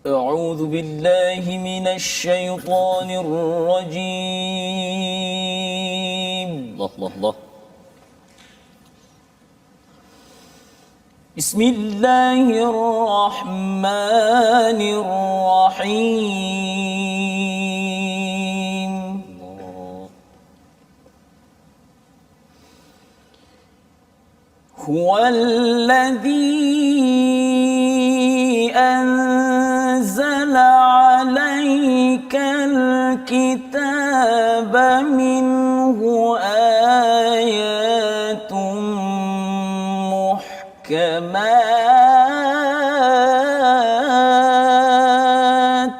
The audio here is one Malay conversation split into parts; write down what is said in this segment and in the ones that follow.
أعوذ بالله من الشيطان الرجيم. الله. بسم الله الرحمن الرحيم. هو الذي أنزل عليك الكتاب منه آيات محكمات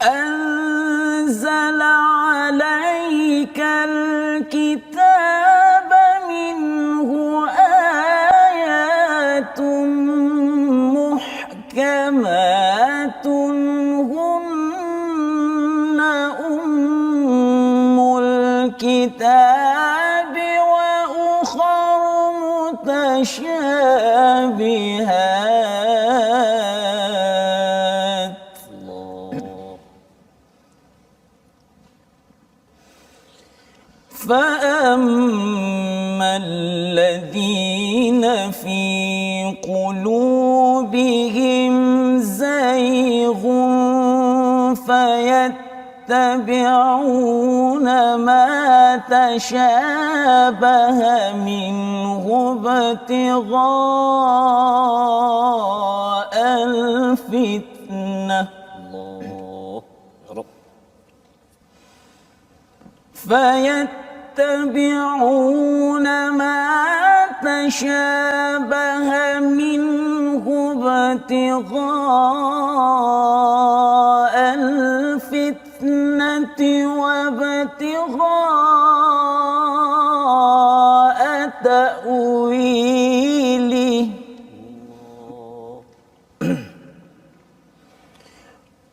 أنزل عليك الكتاب منه آيات محكمات هن أم الكتاب وأخر متشابهات فأما الذين في قلوبهم زيغ فيتبعون ما تشابه منه ابتغاء الفتنة فيتبعون ما تشابه منه ابتغاء الفتنة وابتغاء تأويله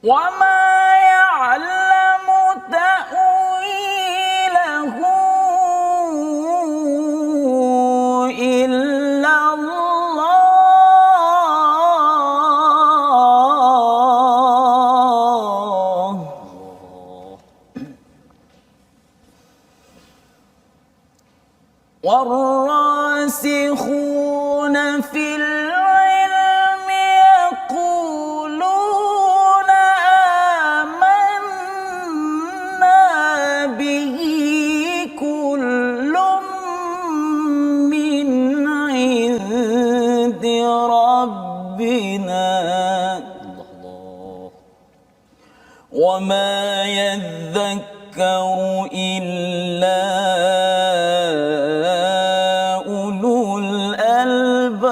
وما يعلم تأويله إلا الله والراسخون في العلم يقولون آمنا به كل من عند ربنا وما يذكر إلا أولو الألباب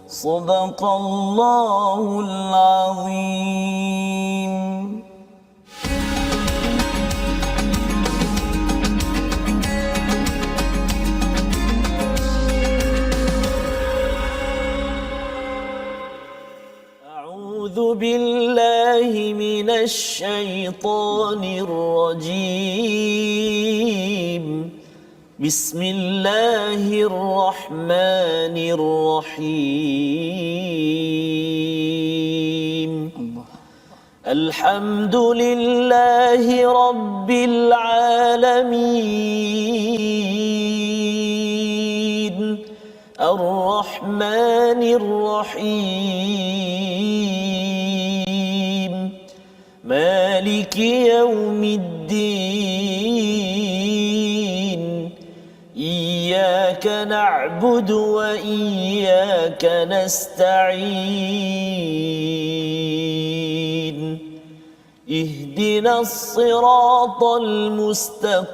صدق الله العظيم. أعوذ بالله من الشيطان الرجيم. بسم الله الرحمن الرحيم. الحمد لله رب العالمين الرحمن الرحيم مالك يوم الدين إياك نعبد وإياك نستعين اهدنا الصراط المستقيم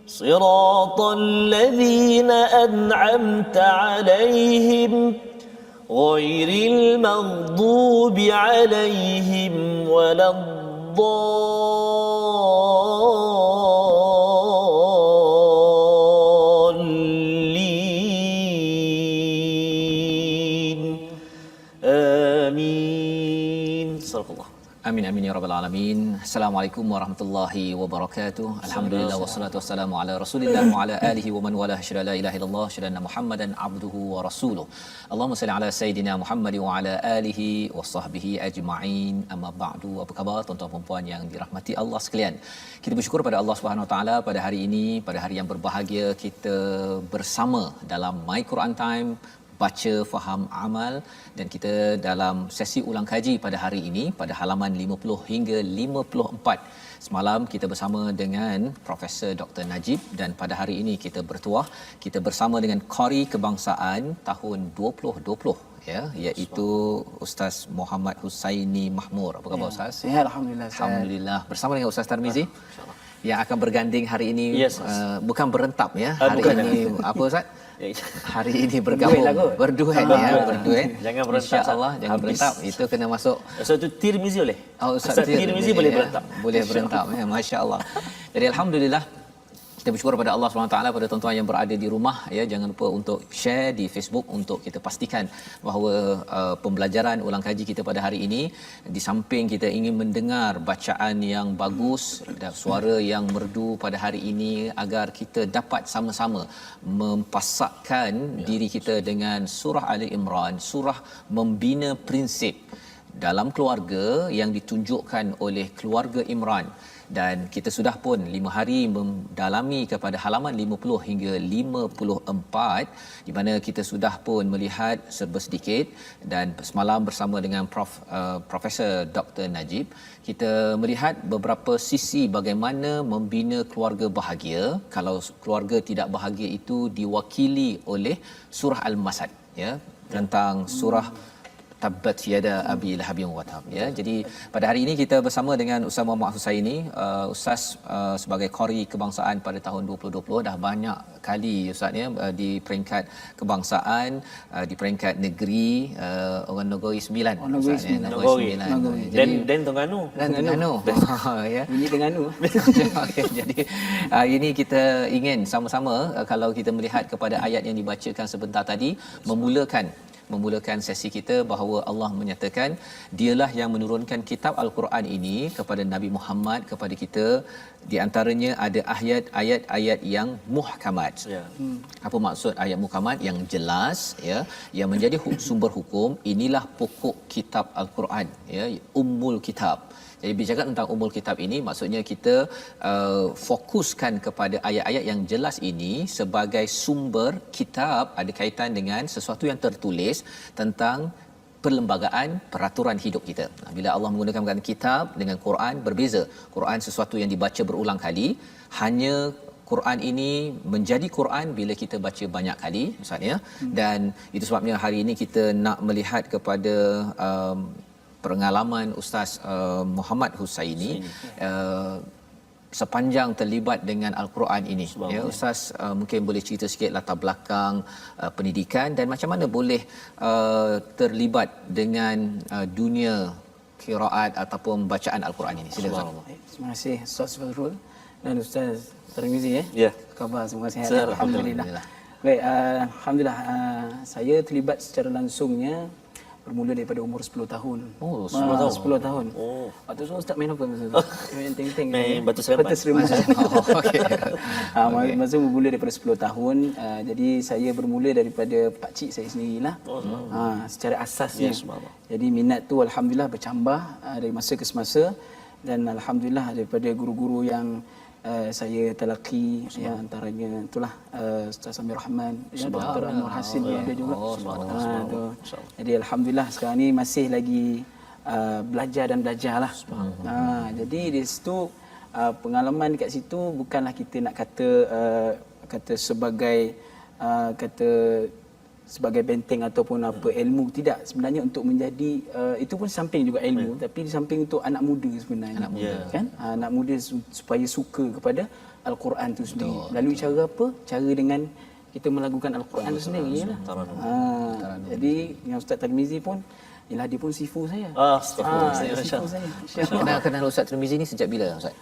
صراط الذين أنعمت عليهم غير المغضوب عليهم ولا الضالين آمين. صدق الله. Amin amin ya rabbal alamin. Assalamualaikum warahmatullahi wabarakatuh. Alhamdulillah wassalatu wassalamu ala Rasulillah wa ala alihi wa man wala syada la ilaha illallah syada Muhammadan abduhu wa rasuluh. Allahumma salli ala sayidina Muhammad wa ala alihi wa sahbihi ajma'in. Amma ba'du. Apa khabar tuan-tuan dan puan yang dirahmati Allah sekalian? Kita bersyukur pada Allah Subhanahu wa taala pada hari ini, pada hari yang berbahagia kita bersama dalam My Quran Time, baca, faham, amal, dan kita dalam sesi ulang kaji pada hari ini pada halaman 50 hingga 54. Semalam kita bersama dengan Profesor Dr. Najib dan pada hari ini kita bertuah kita bersama dengan Qari Kebangsaan tahun 2020 ya, iaitu Ustaz Muhammad Husaini Mahmur. Apa khabar Ustaz? Sihat alhamdulillah. Alhamdulillah. Bersama dengan Ustaz Tarmizi yang akan berganding hari ini. Yes, bukan berentap ya. Hari bukan, ini apa Ustaz? Hari ini bergabung berduet ya, berduet. Jangan berentak. Insya-Allah jangan berentak. Itu kena masuk. So itu Tirmizi boleh. Oh, Ustaz Tirmizi boleh berentak. Boleh berentak ya, masya-Allah. Jadi alhamdulillah kita bersyukur pada Allah SWT, pada tuan-tuan yang berada di rumah ya, jangan lupa untuk share di Facebook untuk kita pastikan bahawa pembelajaran ulang kaji kita pada hari ini, di samping kita ingin mendengar bacaan yang bagus dan suara yang merdu pada hari ini agar kita dapat sama-sama mempasakkan diri kita dengan surah Ali Imran, surah membina prinsip dalam keluarga yang ditunjukkan oleh keluarga Imran. Dan kita sudah pun 5 hari mendalami kepada halaman 50 hingga 54 di mana kita sudah pun melihat serba sedikit, dan semalam bersama dengan Profesor Dr. Najib kita melihat beberapa sisi bagaimana membina keluarga bahagia kalau keluarga tidak bahagia itu diwakili oleh surah Al-Masad ya, tentang surah Tabbat yada abi lahabin wa tab ya. Jadi pada hari ini kita bersama dengan Ustaz Muhammad Husaini. Ustaz sebagai Qari Kebangsaan pada tahun 2020 dah banyak kali Ustaz ya di peringkat kebangsaan, di peringkat negeri, orang Negeri 9. Negeri 9. Negeri 9. Dan Terengganu. Ya. Bunyi Terengganu. Okay, jadi ini kita ingin sama-sama kalau kita melihat kepada ayat yang dibacakan sebentar tadi, memulakan sesi kita bahawa Allah menyatakan dialah yang menurunkan kitab Al-Quran ini kepada Nabi Muhammad, kepada kita. Di antaranya ada ayat-ayat yang muhkamat. Apa maksud ayat muhkamat? Yang jelas ya, yang menjadi sumber hukum. Inilah pokok kitab Al-Quran ya, ummul kitab. Jadi bercakap tentang ummul kitab ini maksudnya kita fokuskan kepada ayat-ayat yang jelas ini sebagai sumber kitab, ada kaitan dengan sesuatu yang tertulis tentang perlembagaan peraturan hidup kita. Bila Allah menggunakan kitab dengan Quran berbeza. Quran sesuatu yang dibaca berulang kali, hanya Quran ini menjadi Quran bila kita baca banyak kali misalnya. Dan itu sebabnya hari ini kita nak melihat kepada pengalaman Ustaz Muhammad Husaini sepanjang terlibat dengan Al-Quran ini. Ya, Ustaz mungkin boleh cerita sikit latar belakang pendidikan dan macam mana boleh terlibat dengan dunia qiraat ataupun bacaan Al-Quran ini. Silakan. Terima kasih Ustaz Fazrul dan Ustaz Tarmizi ya. Ya. Khabar semua sihat. Alhamdulillah. Baik, alhamdulillah saya terlibat secara langsungnya bermula daripada umur 10 tahun. Oh, 10 tahun. 10 tahun. Oh. Waktu tu Ustaz main apa masa tu? Main ting-ting. Main batu seremban. Okey. Masa bermula daripada 10 tahun. Jadi saya bermula daripada pakcik saya sendirilah. Secara asasnya. Yes, jadi minat tu alhamdulillah bercambah dari masa ke semasa, dan alhamdulillah daripada guru-guru yang saya talaqi ya, antaranya itulah Ustaz Amir Rahman ya, Dr. Anwar Hasin ada juga. Jadi alhamdulillah sekarang ni masih lagi belajar dan belajarlah. Jadi di situ pengalaman dekat situ bukanlah kita nak kata sebagai sebagai benteng ataupun apa ilmu, tidak. Sebenarnya untuk menjadi itu pun samping juga ilmu, tapi di samping untuk anak muda sebenarnya. Anak muda. Kan? Anak muda supaya suka kepada Al-Quran itu sendiri. Lalu cara apa? Cara dengan kita melakukan Al-Quran itu sendiri lah. Jadi yang Ustaz Tarmizi pun ialah dia pun sifu saya. Sifu saya. Kenal Ustaz Tarmizi ni sejak bila Ustaz?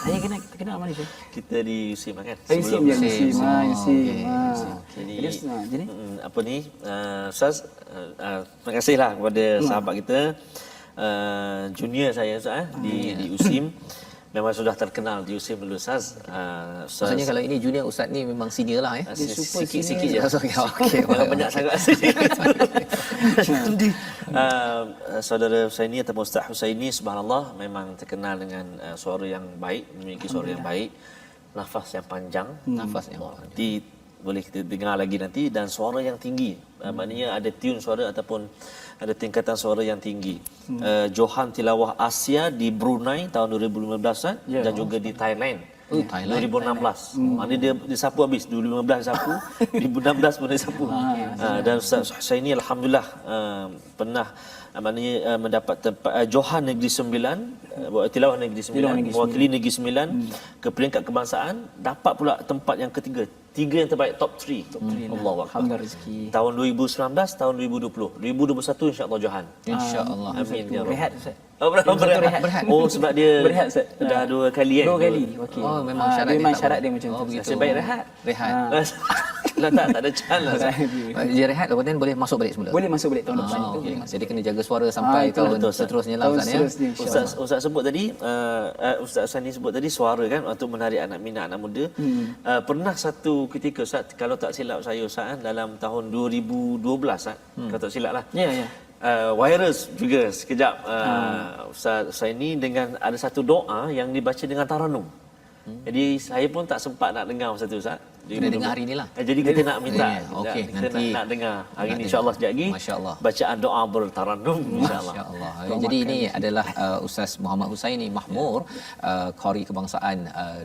Saya kenal mana saya? Kita di USIM kan? USIM. Jadi apa ni, Ustaz, terima kasihlah kepada sahabat kita junior saya Ustaz di USIM. Memang sudah terkenal di USIM dulu Ustaz. Maksudnya kalau ini junior, ustaz ni memang senior lah ya. Dia super Sikit-sikit je. senior. Okey. Jangan banyak sangat. Saudara Husaini ataupun Ustaz Husaini, subhanallah, memang terkenal dengan suara yang baik, memiliki suara yang baik, nafas yang panjang, Nafas yang nanti boleh kita dengar lagi nanti, dan suara yang tinggi. Maknanya ada tune suara ataupun ada tingkatan suara yang tinggi. Johan Tilawah Asia di Brunei tahun 2015 dan juga di Thailand. Thailand. 2016. Maknanya dia sapu habis. 2015 dia sapu, 2016 pun dia sapu. Dan Ustaz Husaini alhamdulillah pernah maknanya mendapat tempat Johan Negeri Sembilan, Tilawah Negeri Sembilan, mewakili Negeri Sembilan ke peringkat kebangsaan, dapat pula tempat yang ketiga. 3 yang terbaik, top 3. Allahu akbar. Alhamdulillah rezeki. Tahun 2019, tahun 2020. 2021 insya-Allah Johan. Insya-Allah. Amin ya Rehat Rabb. Ustaz. Oh, berehat. Oh, sebab dia Berehat, Ustaz. dah 2 kali kan. 2 kali. Okey. Oh, memang syarat dia dia memang tak syarat boleh. dia macam tu. begitu. Nasib baik rehat. Rehat. Lah tak ada chance lah. Dia rehat kemudian boleh masuk balik semula. Boleh masuk balik tahun depan tu. Okey. Boleh masuk. Jadi kena jaga suara sampai itulah. tahun Betul, Ustaz. seterusnya lah Tahun Ustaz ya. seterusnya, insya-Allah. Ustaz sebut tadi, Ustaz Sani sebut tadi suara kan untuk menarik anak minat anak muda. Pernah satu ketika Ustaz, kalau tak silap saya Ustaz, dalam tahun 2012 Ustaz, kalau tak silap lah. Ya, ya. Virus juga sekejap Ustaz Sani dengan ada satu doa yang dibaca dengan taranum. Jadi saya pun tak sempat nak dengar masa tu Ustaz. Kena dengar hari ni lah. Jadi kita nak minta. Okey, kita nanti nak dengar hari nak ni dengar. insya-Allah sekejap lagi. Masya-Allah. Bacaan doa bertaranum insya-Allah. Masya-Allah. Jadi ini adalah Ustaz Muhammad Husaini Mahmur, Qari Kebangsaan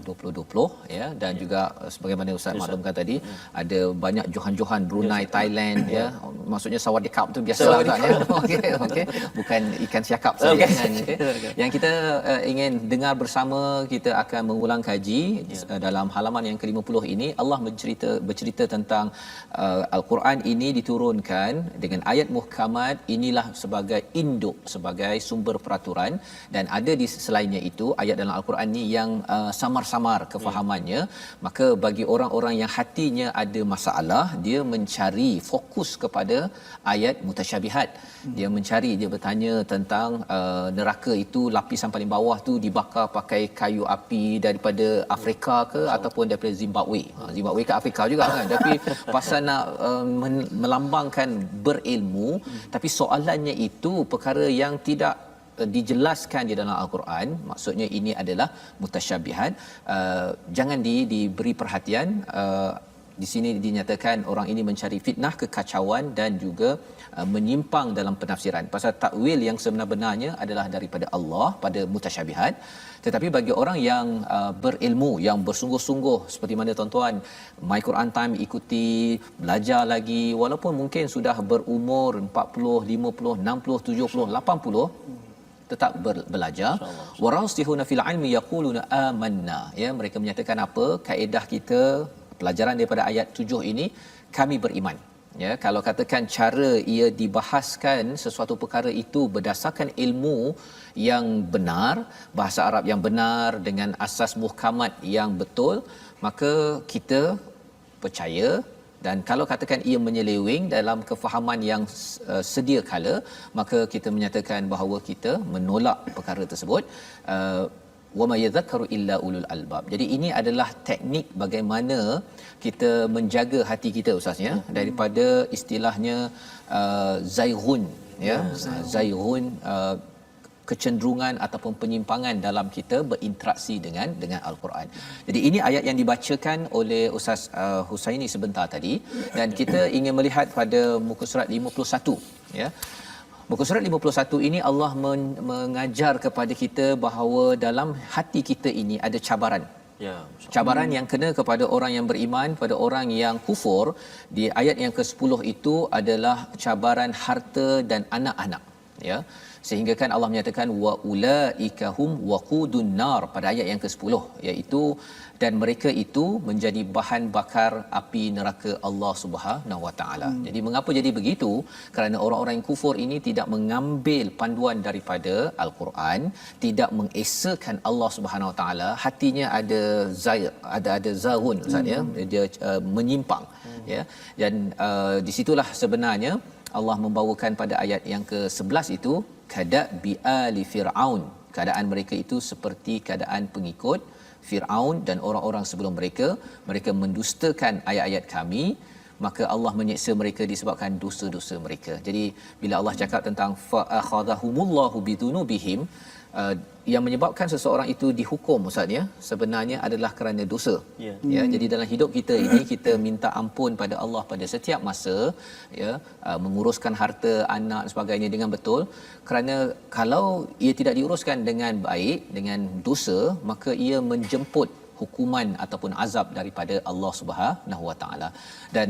2020 ya, dan juga sebagaimana Ustaz maklumkan tadi ada banyak johan-johan Brunei, Thailand ya. Maksudnya sawadee cup tu biasalah kan ya. Okey. Bukan ikan siakap saja kan. Yang kita ingin dengar bersama, kita akan mengulang kaji dalam halaman yang ke-50 ini. Allah bercerita tentang Al-Quran ini diturunkan dengan ayat muhkamat, inilah sebagai induk, sebagai sumber peraturan, dan ada di selainnya itu ayat dalam Al-Quran ni yang samar-samar kefahamannya. Maka bagi orang-orang yang hatinya ada masalah, dia mencari fokus kepada ayat mutasyabihat. Dia mencari, dia bertanya tentang neraka itu lapisan paling bawah tu dibakar pakai kayu api daripada Afrika ke ataupun daripada Zimbabwe. Zimbabwe ke Afrika juga kan, tapi pasal nak melambangkan berilmu, tapi soalannya itu perkara yang tidak dijelaskan di dalam Al-Quran. Maksudnya ini adalah mutasyabihat. Jangan diberi perhatian. Di sini dinyatakan orang ini mencari fitnah, kekacauan dan juga menyimpang dalam penafsiran. Pasal takwil yang sebenar-benarnya adalah daripada Allah pada mutasyabihat. Tetapi bagi orang yang berilmu, yang bersungguh-sungguh, seperti mana tuan-tuan My Quran Time ikuti, belajar lagi, walaupun mungkin sudah berumur 40, 50, 60, 70, 80, tetap belajar. Warasihuna fil ilmi yaquluna amanna. Ya, mereka menyatakan apa? Kaedah kita, pelajaran daripada ayat 7 ini, kami beriman. Ya, kalau katakan cara ia dibahaskan sesuatu perkara itu berdasarkan ilmu yang benar, bahasa Arab yang benar dengan asas muhkamat yang betul, maka kita percaya. Dan kalau katakan ia menyeleweng dalam kefahaman yang sedia kala, maka kita menyatakan bahawa kita menolak perkara tersebut. Wa ma yadhakkaru illa ulul albab. Jadi ini adalah teknik bagaimana kita menjaga hati kita Ustaz ya, daripada istilahnya zaighun ya, zaighun, kecenderungan ataupun penyimpangan dalam kita berinteraksi dengan Al-Quran. Jadi ini ayat yang dibacakan oleh Ustaz Husaini sebentar tadi, dan kita ingin melihat pada muka surat 51 ya. Muka surat 51 ini Allah mengajar kepada kita bahawa dalam hati kita ini ada cabaran. Ya. Cabaran yang kena kepada orang yang beriman, pada orang yang kufur. Di ayat yang ke-10 itu adalah cabaran harta dan anak-anak. Ya. Sehingga kan Allah menyatakan wa ulaika hum waqudun nar pada ayat yang ke-10, iaitu dan mereka itu menjadi bahan bakar api neraka Allah Subhanahu Wa Taala. Jadi mengapa jadi begitu? Kerana orang-orang yang kufur ini tidak mengambil panduan daripada Al-Quran, tidak mengesakan Allah Subhanahu Wa Taala, hatinya ada zaghun Ustaz ya, dia menyimpang ya. Dan di situlah sebenarnya Allah membawakan pada ayat yang ke-11 itu kadabi ali fir'aun, keadaan mereka itu seperti keadaan pengikut Firaun dan orang-orang sebelum mereka. Mereka mendustakan ayat-ayat kami, maka Allah menyiksa mereka disebabkan dosa-dosa mereka. Jadi bila Allah cakap tentang fa akhadhahumullahu bidunubihim, yang menyebabkan seseorang itu dihukum Ustaz ya, sebenarnya adalah kerana dosa. Ya, jadi dalam hidup kita ini kita minta ampun pada Allah pada setiap masa, ya, menguruskan harta anak dan sebagainya dengan betul, kerana kalau ia tidak diuruskan dengan baik, dengan dosa, maka ia menjemput hukuman ataupun azab daripada Allah Subhanahu Wa Taala. Dan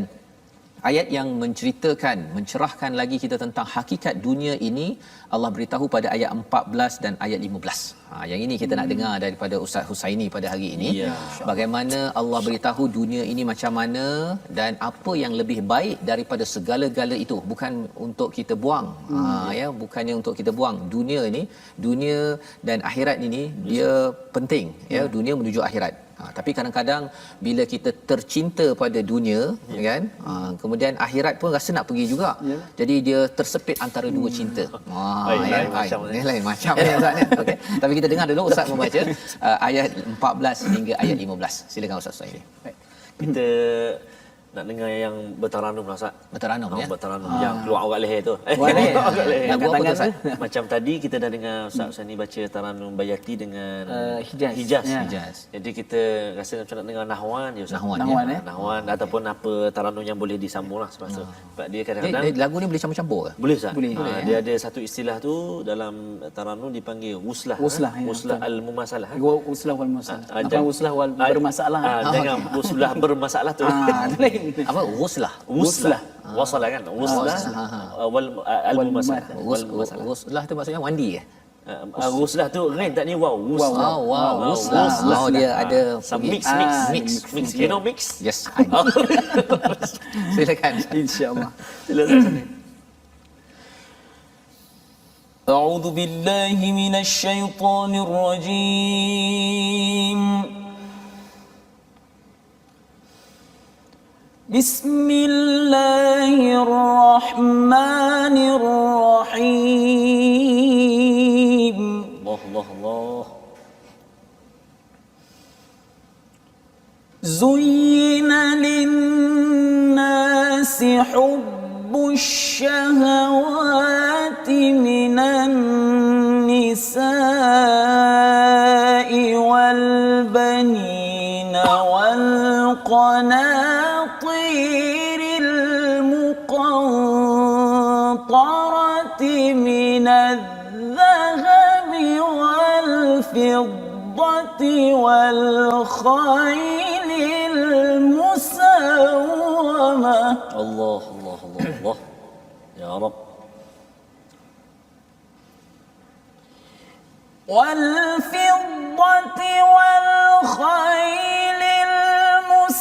ayat yang menceritakan, mencerahkan lagi kita tentang hakikat dunia ini, Allah beritahu pada ayat 14 dan ayat 15. Yang ini kita nak dengar daripada Ustaz Husaini pada hari ini. Bagaimana Allah beritahu dunia ini macam mana dan apa yang lebih baik daripada segala-gala itu. Bukan untuk kita buang. Ya, bukannya untuk kita buang. Dunia ini, dunia dan akhirat ini dia penting. Ya, dunia menuju akhirat. Tapi kadang-kadang bila kita tercinta pada dunia, kan, kemudian akhirat pun rasa nak pergi juga. Jadi dia tersepit antara dua cinta. Lain macam ni Ustaz ni. Okey. Tapi kita dengar dulu Ustaz membaca ayat 14 hingga ayat 15. Silakan Ustaz ini. Kita nak dengar yang bertaranum lah Ustaz. Bertaranum ya. Bertaranum yang keluar awak leher tu. Leher. Lagu apa tu Ustaz? Macam tadi kita dah dengar Ustaz ni baca taranum Bayati dengan Hijaz. Hijaz. Jadi kita rasa macam nak dengar nahwan je Ustaz. Nahwan, Nahwan ataupun apa taranum yang boleh disambung lah semasa. Sebab dia kadang-kadang Lagu ni boleh campur-campur ke? boleh Ustaz. Boleh. Dia ada satu istilah tu dalam taranum dipanggil wuslah. Wuslah, ya, Wuslah betul. al-mumasalah. Uslah wal masalah. Bukan uslah wal bermasalah. Jangan wuslah bermasalah tu. Lain. Apa? Wuslah. Wuslah. Wasala kan? Wuslah wal al-mumasalah. Wuslah tu maksudnya mandi ke? Wuslah tu rain tak ni wow. Wuslah. Wuslah. Oh, dia ada Mix. mix. You know mix? Yes. Silakan. InsyaAllah. أعوذ بالله من الشيطان الرجيم بسم الله الرحمن الرحيم Allah. زين للناس حب الشهوات من النساء والبنين والقناطير المقنطرة من الذهب والفضة والخيل المسومة Allah. Ya Rabb. والفضة والخيل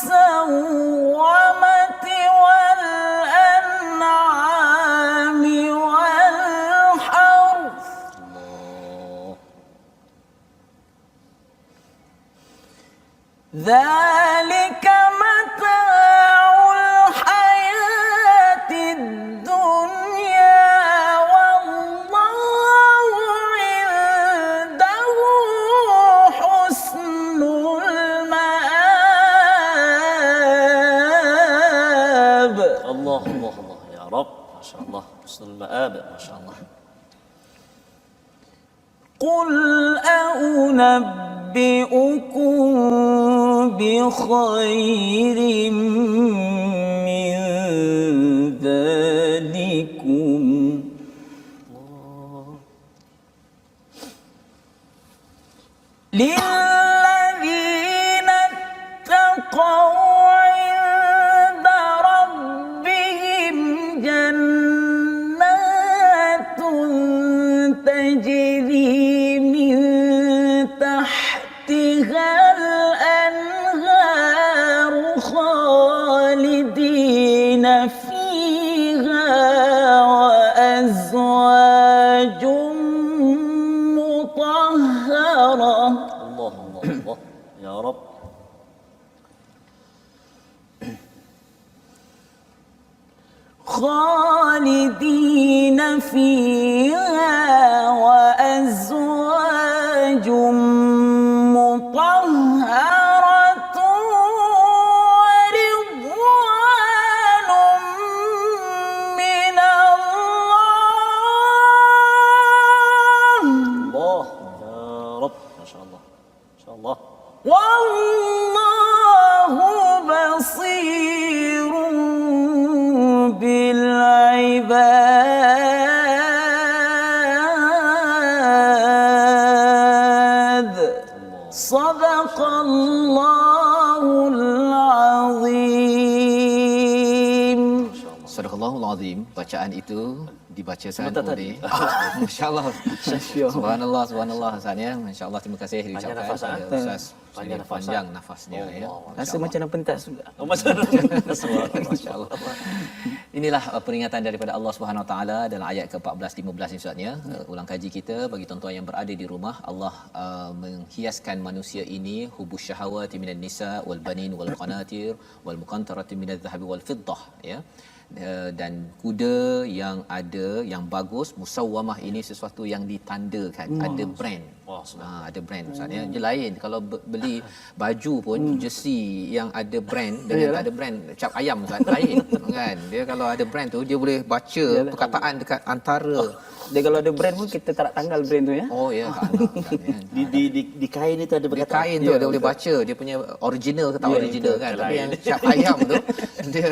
المسومة والأنعام والحرث ذلك متاع الحياة الدنيا والله عنده حسن المآب Allah. Ya Rabb. Masya-Allah. Husnul ma'ab. Masya-Allah. قل أنبئكم بخير من ذلكم للذين اتقوا عند ربهم جنات تجري من تحتها الأنهار خالدين فيها وأزواج مطهرة Allah. Ya Rabb. خالدين فيها Allah. Wallahu basirun bil ibad. Sadaqallahul azim. Sadaqallahul azim. Bacaan itu dibaca Ustaz Sebentar tadi. oleh Masya-Allah. Subhanallah, subhanallah Ustaz ya. Masya-Allah, terima kasih diucapkan nafas, kepada ah. Ustaz. Panjang nafas, Panjang nafasnya ya. Rasa macam nak pentas juga. Oh, masa Masya-Allah. Inilah peringatan daripada Allah Subhanahu Wa Taala dalam ayat ke-14 15 ni Ustaz ya. Ulang kaji kita bagi tuan-tuan yang berada di rumah, Allah menghiaskan manusia ini hubus syahawati minan nisa wal banin wal qanatir wal muqantarati minadh dhahabi wal fiddah ya. Dan kuda yang ada yang bagus musawwamah ini sesuatu yang ditandakan, ada brand. Ada brand Ustaz ya. Dia lain kalau beli baju pun jersey yang ada brand dengan tak ada brand cap ayam Ustaz lain kan. Dia kalau ada brand tu dia boleh baca perkataan dekat antara. Dia kalau ada brand pun kita tak nak tanggal brand tu ya. Oh ya kan. di kain itu ada Di perkataan. kain tu dia boleh baca dia punya original ke tak original kan. Tapi yang cap ayam tu dia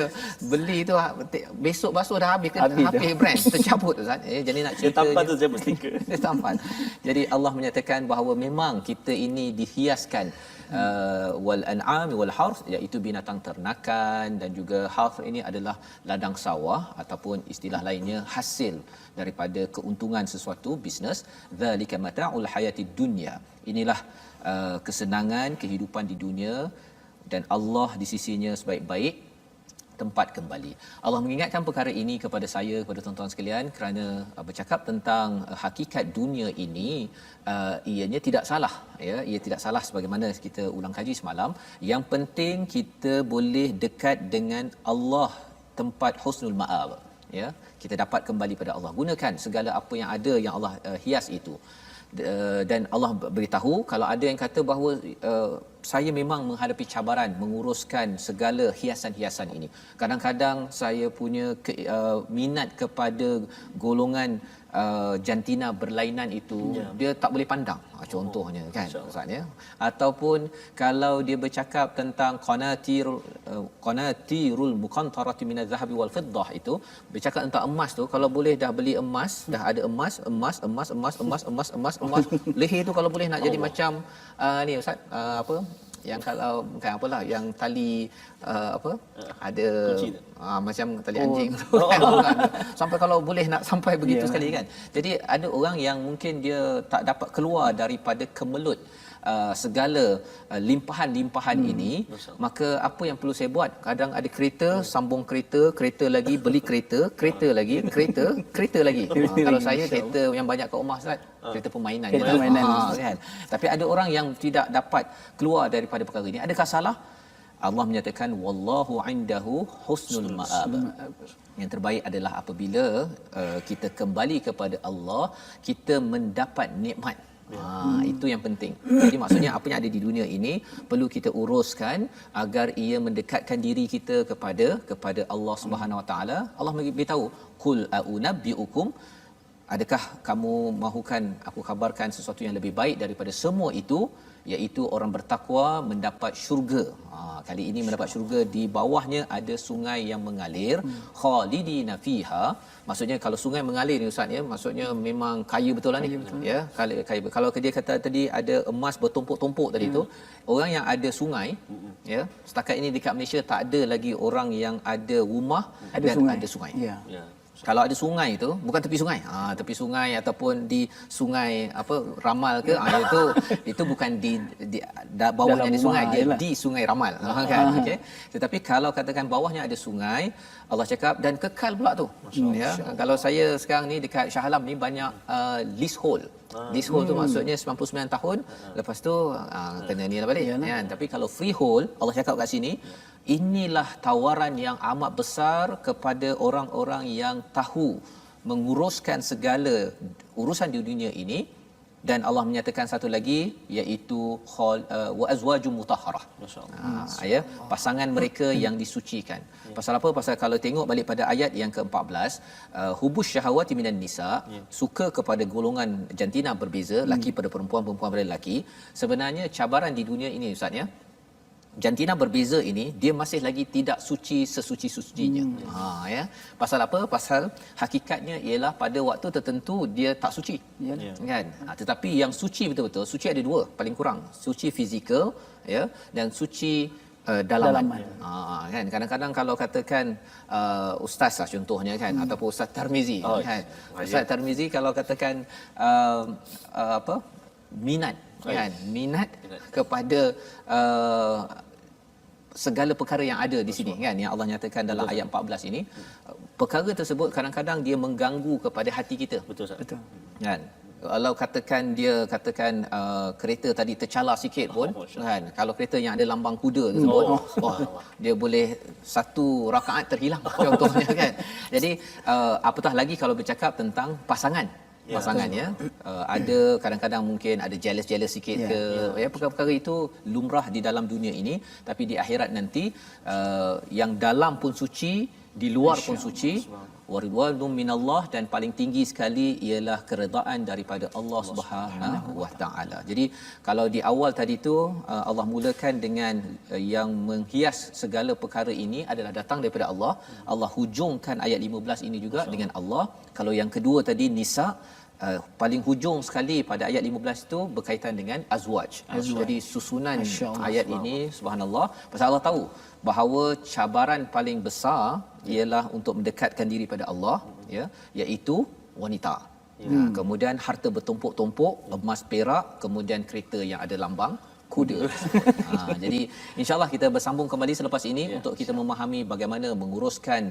beli tu besok basuh dah habis brand tercabut Ustaz. Jadi nak Dia cerita tampak tu saya stiker. dia tampan. Jadi Allah menyatakan bahawa memang kita ini dihiaskan wal an'am wal harth, iaitu binatang ternakan, dan juga harth ini adalah ladang sawah ataupun istilah lainnya hasil daripada keuntungan sesuatu bisnes. Zalika mata'ul hayatid dunya. Inilah kesenangan kehidupan di dunia, dan Allah di sisinya sebaik-baik tempat kembali. Allah mengingatkan perkara ini kepada saya, kepada tuan-tuan sekalian, kerana bercakap tentang hakikat dunia ini, ianya tidak salah ya, ia tidak salah sebagaimana kita ulang kaji semalam. Yang penting kita boleh dekat dengan Allah, tempat husnul ma'ab ya. Kita dapat kembali pada Allah. Gunakan segala apa yang ada yang Allah hias itu. Dan Allah beritahu kalau ada yang kata bahawa saya memang menghadapi cabaran menguruskan segala hiasan-hiasan ini. Kadang-kadang saya punya minat kepada golongan jantina berlainan itu dia tak boleh pandang, contohnya kan Ustaz ya. Ataupun kalau dia bercakap tentang qanatirul muqantarati minadh dhahabi wal fiddah, itu bercakap tentang emas tu, kalau boleh dah beli emas, dah ada emas, leher tu kalau boleh nak jadi macam ni Ustaz, apa yang kalau bukan apalah yang tali ada macam tali anjing tu kan. Sampai kalau boleh nak sampai begitu sekali kan. Jadi ada orang yang mungkin dia tak dapat keluar daripada kemelut segala limpahan-limpahan ini. Maka apa yang perlu saya buat? Kadang ada kereta, sambung kereta lagi, beli kereta lagi, kereta lagi. Kalau saya kereta yang banyak kat rumah Ustaz, kereta permainan kan. Tapi ada orang yang tidak dapat keluar daripada perkara ini. Adakah salah? Allah menyatakan wallahu indahu husnul ma'ab. Yang terbaik adalah apabila kita kembali kepada Allah, kita mendapat nikmat. Itu yang penting. Jadi maksudnya apa yang ada di dunia ini perlu kita uruskan agar ia mendekatkan diri kita kepada Allah Subhanahu Wa Taala. Allah beritahu, qul a'unabbiukum, adakah kamu mahukan aku kabarkan sesuatu yang lebih baik daripada semua itu, iaitu orang bertakwa mendapat syurga. Kali ini mendapat syurga, di bawahnya ada sungai yang mengalir, khalidina fiha. Maksudnya kalau sungai mengalir ni Ustaz ya, maksudnya memang kaya betul lah ni ya. Kalau dia kata tadi ada emas bertumpuk-tumpuk tadi tu, orang yang ada sungai ya, setakat ini dekat Malaysia tak ada lagi orang yang ada rumah Ada dan sungai. ada sungai. Ya. Kalau ada sungai tu, bukan tepi sungai. Tepi sungai ataupun di sungai Ramal ke, itu bukan di bawahnya Dalam ada sungai, rumah, dia yalah. di sungai Ramal kan. Okey. Tetapi kalau katakan bawahnya ada sungai, Allah cakap dan kekal pula tu. Ya. Kalau saya sekarang ni dekat Shah Alam ni banyak leasehold. Leasehold tu maksudnya 99 tahun, lepas tu kena ni lah balik kan. Tapi kalau freehold, Allah cakap kat sini, inilah tawaran yang amat besar kepada orang-orang yang tahu menguruskan segala urusan di dunia ini dan Allah menyatakan satu lagi iaitu wa azwajum mutahharah. Masya-Allah. Ya, pasangan mereka yang disucikan. Pasal apa? Pasal kalau tengok balik pada ayat yang ke-14, hubus syahawati minan nisa, suka kepada golongan jantina berbeza, laki pada perempuan, perempuan pada lelaki. Sebenarnya cabaran di dunia ini Ustaz ya, jantina berbeza ini dia masih lagi tidak suci sesuci-sucinya. Ya. Pasal apa? Pasal hakikatnya ialah pada waktu tertentu dia tak suci. Kan? Tetapi yang suci betul-betul, suci ada dua paling kurang. Suci fizikal ya dan suci dalaman. Kan kadang-kadang kalau katakan ustaz lah contohnya kan ataupun Ustaz Tarmizi kan. Ustaz Tarmizi kalau katakan apa? Minat kepada segala perkara yang ada di sini kan yang Allah nyatakan dalam ayat 14 ini, perkara tersebut kadang-kadang dia mengganggu kepada hati kita. Betul Ustaz. Betul. Kan kalau katakan kereta tadi tercalar sikit pun kan, kalau kereta yang ada lambang kuda tersebut dia boleh satu rakaat terhilang contohnya kan. Jadi apatah lagi kalau bercakap tentang pasangan ya, ada kadang-kadang mungkin ada jealous sikit ke ya, perkara-perkara itu lumrah di dalam dunia ini, tapi di akhirat nanti yang dalam pun suci, di luar pun suci, waridwanum minallah, dan paling tinggi sekali ialah keredaan daripada Allah Subhanahu wa taala. Jadi kalau di awal tadi tu Allah mulakan dengan yang menghias segala perkara ini adalah datang daripada Allah. Allah hujungkan ayat 15 ini juga dengan Allah. Kalau yang kedua tadi nisa, paling hujung sekali pada ayat 15 itu berkaitan dengan azwaj. Jadi susunan ayat ini subhanallah, pasal Allah tahu bahawa cabaran paling besar ialah untuk mendekatkan diri pada Allah ya, iaitu wanita. Kemudian harta bertumpuk-tumpuk, emas perak, kemudian kereta yang ada lambang kuda. Jadi insya-Allah kita bersambung kembali selepas ini untuk kita memahami bagaimana menguruskan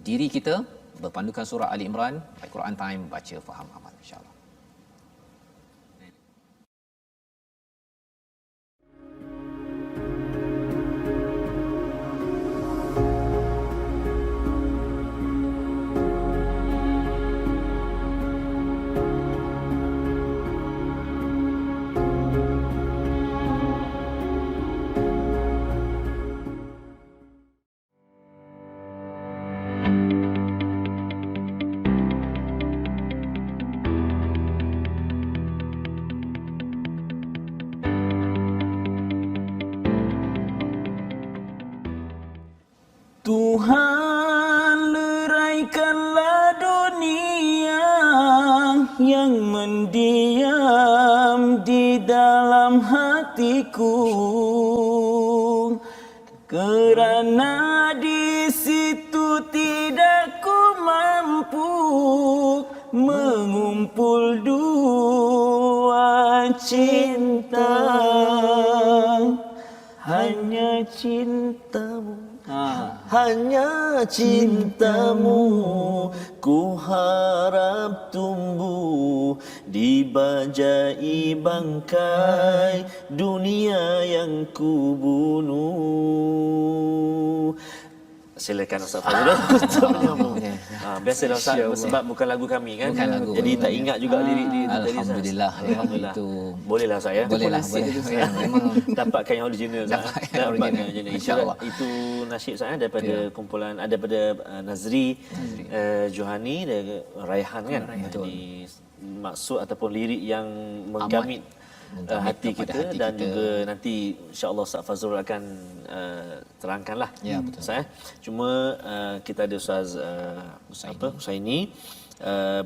diri kita berpandukan surah Ali Imran. Al-Quran Time, baca faham amal, insya-Allah. Tuhan, leraikanlah dunia yang mendiam di dalam hatiku, kerana di situ tidak ku mampu mengumpul dua cinta, hanya cintamu. Hanya cintamu ku harap tumbuh di bajai bangkai dunia yang ku bunuh. Silakan Ustaz Fazrul untuk menyambung. Biasalah Ustaz, sebab bukan lagu kami kan. Jadi tak ingat juga lirik dia tadi. Alhamdulillah. Itu bolehlah saya. Boleh. Ya, memang dapatkan yang original Ustaz. Dapatkan yang original insya-Allah. Itu nasyid saya daripada kumpulan daripada Nazri Johani dan Raihan kan. Jadi maksud ataupun lirik yang menggamit hati kita dan juga nanti insya-Allah Ustaz Fazrul akan terangkanlah. Ya, betul. Saya cuma kita ada Ustaz Husaini.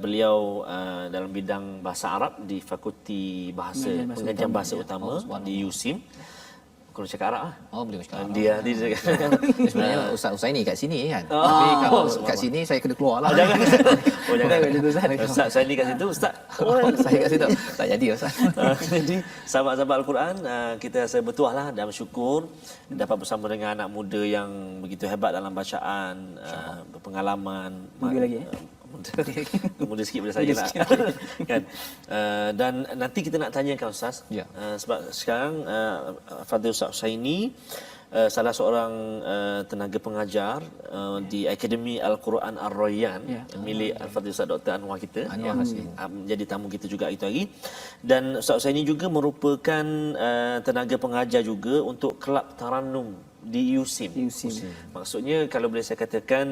Beliau dalam bidang bahasa Arab di Fakulti Bahasa Pengajian Bahasa Utama di USIM. Kalau cakap Arab lah. Boleh cakap Arab. Dia cakap. Sebenarnya Ustaz Husaini kat sini kan. Tapi kalau kat sini saya kena keluar lah. Jangan. Ustaz Husaini kat situ, Ustaz. Saya kat situ. Tak jadi Ustaz. Jadi sahabat-sahabat Al-Quran, kita rasa bertuah lah dan bersyukur dapat bersama dengan anak muda yang begitu hebat dalam bacaan, berpengalaman. Muda lagi Muda sikit pada saya lah. Kan? Dan nanti kita nak tanyakan Ustaz. Sebab sekarang Fadil Ustaz Husaini salah seorang tenaga pengajar di Akademi Al-Quran Ar-Rayyan milik Al-Fadhil Ustaz Dr. Anwar kita Anwar Hasim. menjadi tamu kita juga itu hari. Dan Ustaz Husaini juga merupakan tenaga pengajar juga untuk kelab Tarannum di USIM. Maksudnya kalau boleh saya katakan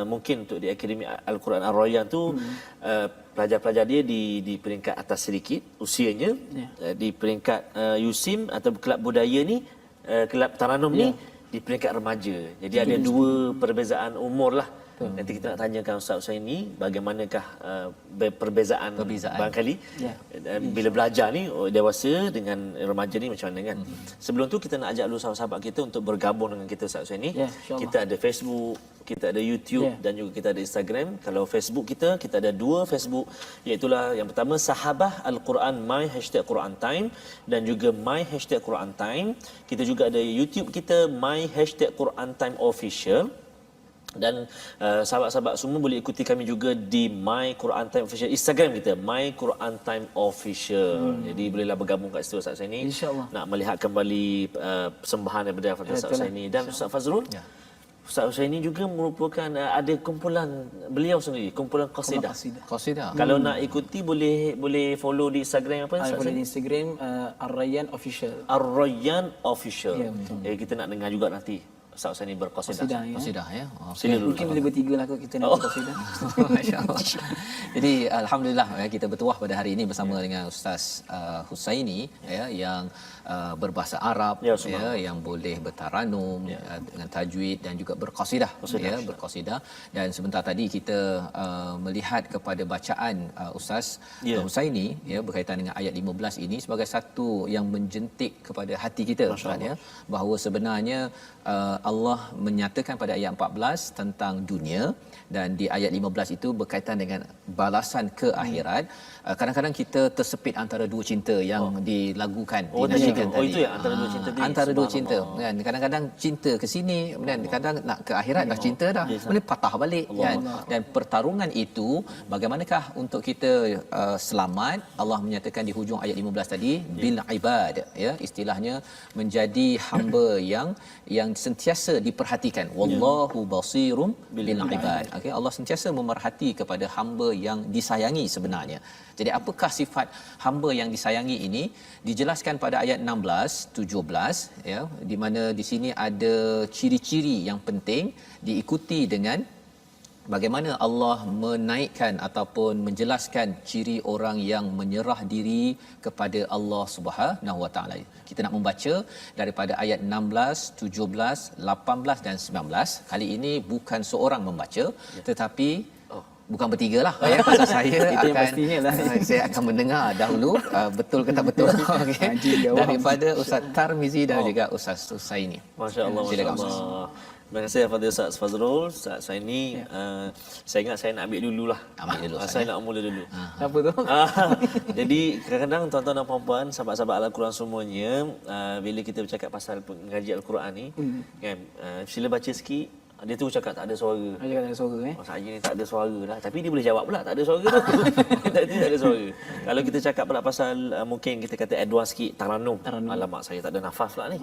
mungkin untuk di Akademi Al-Quran Ar-Rayyan tu pelajar-pelajar dia di peringkat atas sedikit usianya, di peringkat USIM atau kelab budaya ni, kelab Tarannum ni di peringkat remaja. Jadi ada dua perbezaan umur lah. Nanti kita nak tanyakan Ustaz Husaini bagaimanakah perbezaan barangkali bila belajar ni dewasa dengan remaja ni macam mana kan. Sebelum tu kita nak ajak dulu sahabat-sahabat kita untuk bergabung dengan kita Ustaz Husaini. Kita ada Facebook, kita ada YouTube dan juga kita ada Instagram. Kalau Facebook kita ada dua Facebook, iaitu yang pertama Sahabah Al-Quran My #Quran Time dan juga My #Quran Time. Kita juga ada YouTube kita My #Quran Time Official. Dan sahabat-sahabat semua boleh ikuti kami juga di My Quran Time Official Instagram kita, My Quran Time Official. Jadi bolehlah bergabung kat situ Ustaz Husaini. InsyaAllah. Nak melihat kembali persembahan daripada Ustaz Husaini dan Ustaz Fazrul. Ustaz Husaini juga merupakan ada kumpulan beliau sendiri, kumpulan qasidah. Qasidah. Kalau nak ikuti boleh follow di Instagram apa Ustaz Boleh Husaini? di Instagram Ar-Rayyan Official. Ar-Rayyan Official. Ya, betul. Kita nak dengar juga nanti Ustaz Husaini berqasidah. Qasidah ya. Sila dulu. Mungkin boleh bertiga lah kot kita nak berqasidah. Masya-Allah. Jadi alhamdulillah kita bertuah pada hari ini bersama dengan Ustaz Husaini yang berbahasa Arab yang boleh bertaranum dengan tajwid dan juga berqasidah berqasidah. Dan sebentar tadi kita melihat kepada bacaan Ustaz Husaini berkaitan dengan ayat 15 ini sebagai satu yang menjentik kepada hati kita bahawa sebenarnya Allah menyatakan pada ayat 14 tentang dunia dan di ayat 15 itu berkaitan dengan balasan ke akhirat. Kadang-kadang kita tersepit antara dua cinta yang dilagukan dinyanyikan tadi. Itu ya antara dua cinta tadi. Antara dua cinta kan. Kadang-kadang cinta ke sini dan kadang nak ke akhirat dah cinta dah. Kemudian patah balik kan. Dan pertarungan itu bagaimanakah untuk kita selamat? Allah menyatakan di hujung ayat 15 tadi bil ibad istilahnya menjadi hamba yang sentiasa diperhatikan. Wallahu basirum bil ibad. Okey, Allah sentiasa memerhati kepada hamba yang disayangi sebenarnya. Jadi apakah sifat hamba yang disayangi ini dijelaskan pada ayat 16 17 di mana di sini ada ciri-ciri yang penting diikuti dengan bagaimana Allah menaikkan ataupun menjelaskan ciri orang yang menyerah diri kepada Allah Subhanahu Wa Taala. Kita nak membaca daripada ayat 16, 17, 18 dan 19. Kali ini bukan seorang membaca tetapi bukan bertiga lah pasal saya akan mendengar dahulu betul ke tak betul daripada Ustaz Tarmizi dan juga Ustaz Husaini. Masya-Allah, masya-Allah. Terima kasih kepada Ustaz Fazrul. Ustaz Husaini, saya ingat saya nak ambil dululah. Saya nak mula dulu. Apa tu? Jadi kadang-kadang tuan-tuan dan puan-puan, sahabat-sahabat Al-Quran semuanya, bila kita bercakap pasal pengaji Al-Quran ni, kan, sila baca sikit. Dia tu cakap tak ada suara. Dia cakap tak ada suara Saya ni tak ada suara dah. Tapi dia boleh jawab pula tak ada suara tu. tak ada suara. Kalau kita cakap pula pasal mungkin kita kata advance sikit taranum. Alamak saya tak ada nafas pula ni.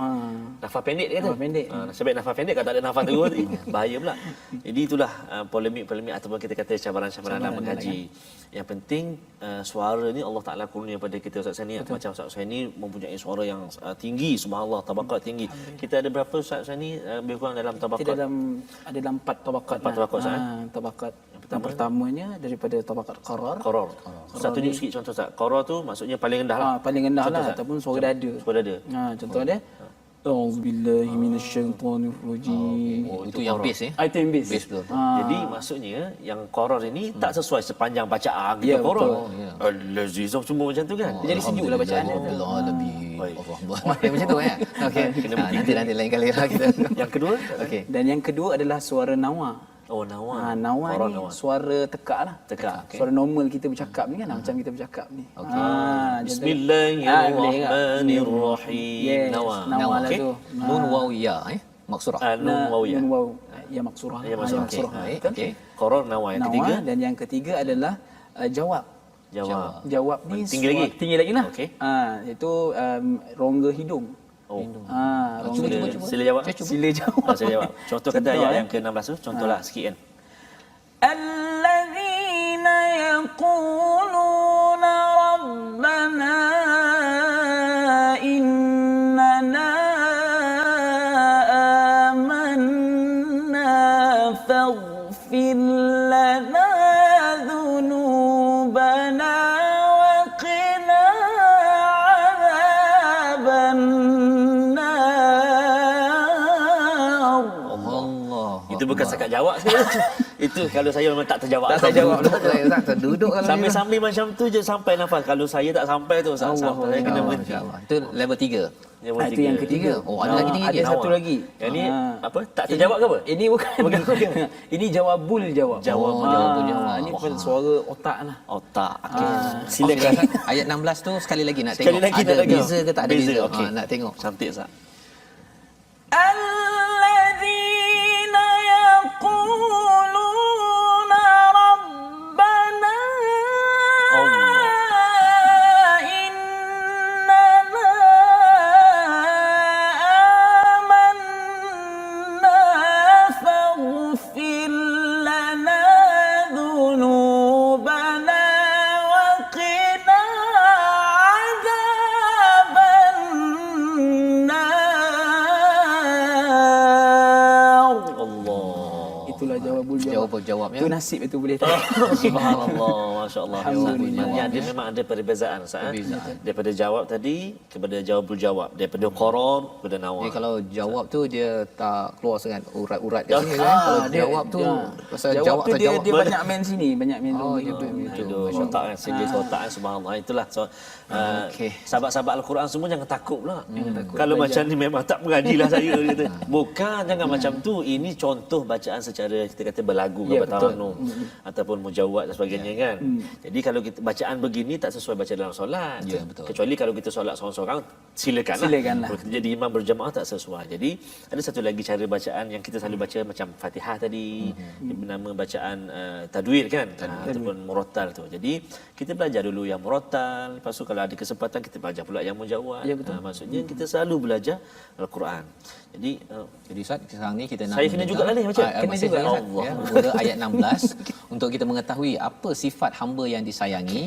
Nafas pendek dia kata. Nafas pendek. Sebab nafas pendek kalau tak ada nafas terus bahaya pula. Jadi itulah polemik-polemik ataupun kita kata cabaran-cabaran dalam mengaji. Yang penting suara ni Allah Taala kurnia pada kita Ustaz Husaini. Macam Ustaz Husaini mempunyai suara yang tinggi, subhanallah, tabaqat tinggi. Kita ada berapa Ustaz Husaini lebih kurang dalam tabaqat? Ada dalam 4 tabaqat. 4 tabaqat tabaqat yang pertamanya daripada tabaqat qarar. Ustaz tunjuk sikit contoh Ustaz. Qarar tu maksudnya paling rendah lah. Paling rendah lah ataupun suara dada. Suara dada. Contoh dia A'udzubillahi minasyaitonirrajim. Itu yang base Itu yang base. Jadi maksudnya yang qarar ini tak sesuai sepanjang bacaan kita qarar. Allazi semua macam tu kan. Jadi sejuklah bacaan dia. Macam tu ya. Okey. Nanti lain kali lah kita. Yang kedua? Okey. Dan yang kedua adalah suara nawa. Nawa. Nawa ni suara tekak lah. Suara normal kita bercakap ni kan, macam kita bercakap ni. Bismillahirrahmanirrahim. Nawa lah tu. Nun waw ya maksurah. Nun waw ya. Nun waw ya maksurah. Okey. Qarar nawa. Yang ketiga dan yang ketiga adalah jawab. Jawab ni tinggi lagi lah. Itu rongga hidung. Oh. Orang Cuba, dia- cuba. Sila jawab. Sila jawab. Sila jawab. Contoh kata Contoh, ayat eh. yang ke-16 tu, contohlah sikit kan. الذين يقولون ربنا إننا آمنا فاغفر لنا ذنوبنا وقنا عذاب النار. Allah. Itu bukan sekat jawab saya. Itu kalau saya memang tak terjawab. Tak saya jawab tak terduduk kalau Sambil-sambil macam tu je sampai nafas. Kalau saya tak sampai tu sampai saya kena berhenti. Masya-Allah. Itu level 3. Itu yang ketiga. Oh, ada lagi tinggi Ada lagi. satu lagi. Yang ni apa? Tak terjawab ke apa? Ini bukan. Ini jawabul jawab. Jawabul jawab. Ini suara otak lah. Otak. Okey. Silakan. Silakan. Ayat 16 tu sekali lagi nak Sekali tengok. lagi Ada nak lagi. beza ke tak ada beza? Okey. Nak tengok. Cantik Ustaz. الذين يقولون ربنا إننا آمنا فاغفر لنا ذنوبنا وقنا عذاب النار. Allah. Itulah jawabul jawab. Jawabnya. Itu nasib itu boleh tahu. Subhanallah, masya-Allah. Alhamdulillah. Maknanya dia memang ada perbezaan Ustaz. Perbezaan. Daripada jawab tadi kepada jawabul jawab, daripada qarar kepada Jadi nawar. kalau jawab tu dia tak keluar dengan urat-urat kat sini kan. Kalau jawab tu pasal jawab tu dia terjawab. dia banyak main sini, banyak main Oh, dulu. dia main Itu kotak kan, segi kotak kan, subhanallah. Itulah. So, Okey. sahabat-sahabat Al-Quran semua jangan takut pula. Kalau macam ni memang tak mengajilah saya kata. Bukan, jangan macam tu. Ini contoh bacaan secara kita kata berlagu ke Ya, bertaranum ataupun mujawad dan sebagainya kan. Jadi kalau kita bacaan begini tak sesuai baca dalam solat. Ya, betul. Kecuali kalau kita solat seorang-seorang silakanlah. Silakanlah. Kalau kita jadi imam berjamaah tak sesuai. Jadi ada satu lagi cara bacaan yang kita selalu baca macam Fatihah tadi, yang bernama bacaan tadwir kan, ataupun murattal tu. Jadi kita belajar dulu yang murattal, lepas tu kalau ada kesempatan kita belajar pula yang mujawad. Ya, betul. Maksudnya kita selalu belajar Al-Quran. Jadi Jadi Ustaz, sekarang ni kita nak Saya kena juga lah ni baca? Kena masih juga. Ustaz, Allah. ya, mula ayat 16 untuk kita mengetahui apa sifat hamba yang disayangi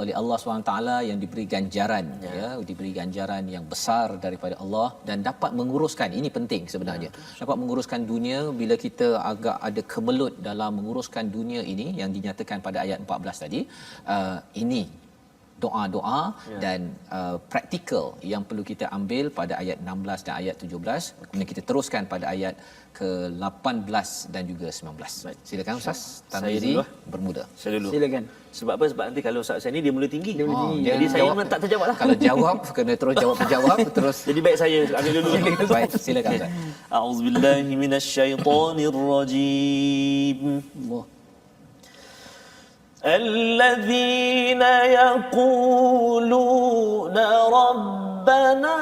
oleh Allah SWT yang diberi ganjaran ya, diberi ganjaran yang besar daripada Allah dan dapat menguruskan, ini penting sebenarnya. Dapat menguruskan dunia bila kita agak ada kemelut dalam menguruskan dunia ini yang dinyatakan pada ayat 14 tadi. Ini doa-doa dan praktikal yang perlu kita ambil pada ayat 16 dan ayat 17. Kemudian kita teruskan pada ayat ke-18 dan juga 19. Baik, silakan Ustaz. Tanwiri dulu, bermula. saya dulu. Silakan. Sebab apa? Sebab nanti kalau Ustaz saya ni dia mula tinggi. Dia mula tinggi. Jadi saya memang tak terjawab lah. Kalau jawab kena terus jawab terus. Jadi baik saya ambil dulu. Baik, silakan Ustaz. A'udzubillahi minasyaitonirrajim. Allah. الذين يقولون ربنا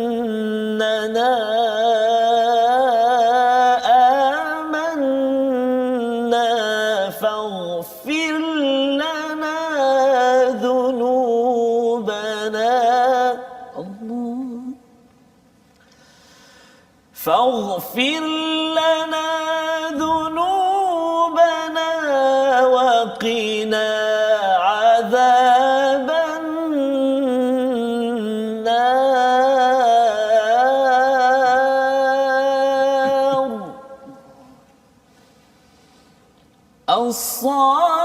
إننا آمنا فاغفر لنا ذنوبنا فاغفر لنا ذنوبنا وقنا عذاب النار